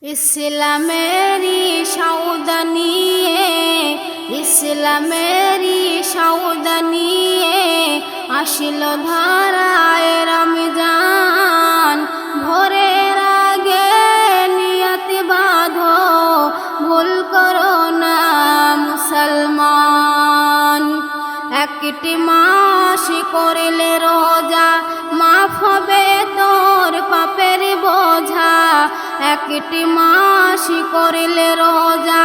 ইসলামেরি সৌদানিয়ে ইসলামেরি সৌদানিয়ে আসিল ধারায় রমজান। ভোরের আগে নিয়ত বাঁধো, ভুল করো না মুসলমান। একটি মাস করলে রোজা, মাফ হবে তোর পাপের বোঝা। একটি মাস করলে রোজা,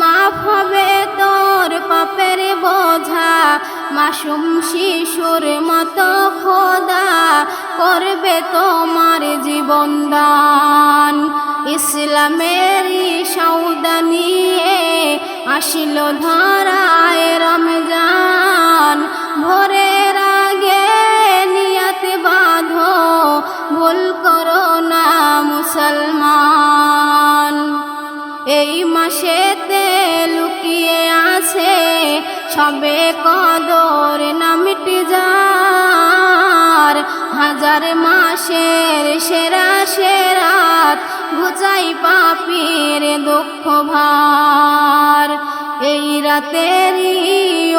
মাফ হবে তোর পাপের বোঝা। মাসুম শিশুর মতো খোদা করবে তোমার জীবন দান। ইসলামেরি সৌদানিয়ে আসিল ধারায় রমজান। ভোরের আগে নিয়ত বাঁধো, ভুল করো না মুসলমান। এই মাসেতে লুকিয়ে আছে সবে কদর না মিটে যার। হাজার মাসের সেরা সেরাত ঘুচাই পাপীর দুঃখ ভার। এই রাতেরই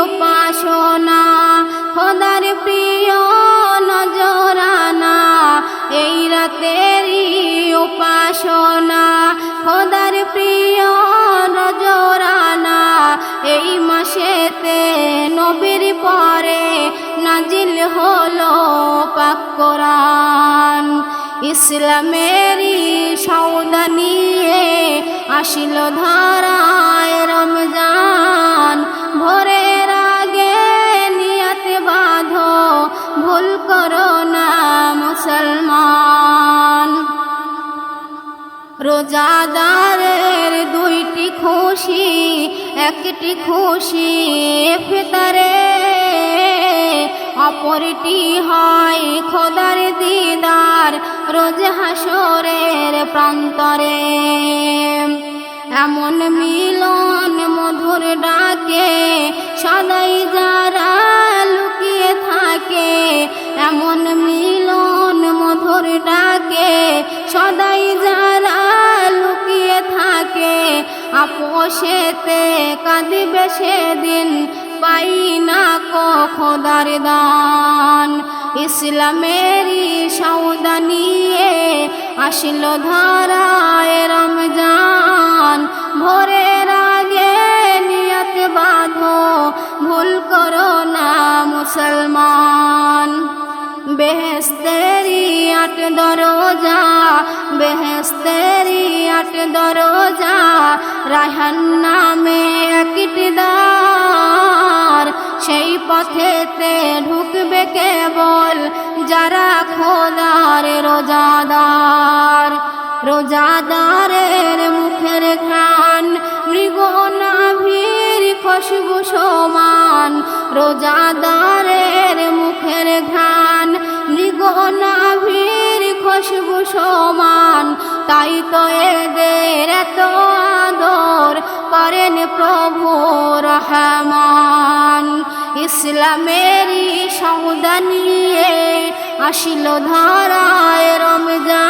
উপাসনা খোদার প্রিয় নজরানা। এই রাতেরই উপাসনা খোদার প্রিয় নজরানা। এই মাসেতে নবীর পরে নাজিল হলো পাক কোরআন। ইসলামেরি সৌদানিয়ে আসিল ধারায় রমজান। ভোরের আগে নিয়ত বাঁধো, ভুল করো না মুসলমান। রোজাদারের দুইটি খুশি, একটি খুশি ইফতারে, অপরটি হয় খোদার দিদার রোজ হাসরের প্রান্তরে। এমন মিলন মধুর ডাকে সদাই যারা লুকিয়ে থাকে। এমন মিলন মধুর ডাকে সদাই যারা লুকিয়ে থাকে। আপোষেতে কাঁদিবে সেদিন, পাই না কো খোদার দান। ইসলামেরি সৌদানিয়ে আসিল ধারায় রমজান। ভোরের আগে নিয়ত বাঁধো, ভুল করো না মুসলমান। বেহেশতেরি 8 দরজা, বেহেশতেরি 8 দরজা, রায়হান নামে একটি দ্বার। সেই পথেতে ঢুকবে কেবল যারা খোদার রোজাদার। রোজাদারের মুখের ঘ্রাণ মৃগ নাভির খুশবু সমান। রোজাদারের মুখের ঘ্রাণ মৃগ নাভির খুশবু সমান। তাই তো এদের এত আদর করেন প্রভু রহমান। ইসলামেরি সৌদানিয়ে আসিল ধারায় রমজান।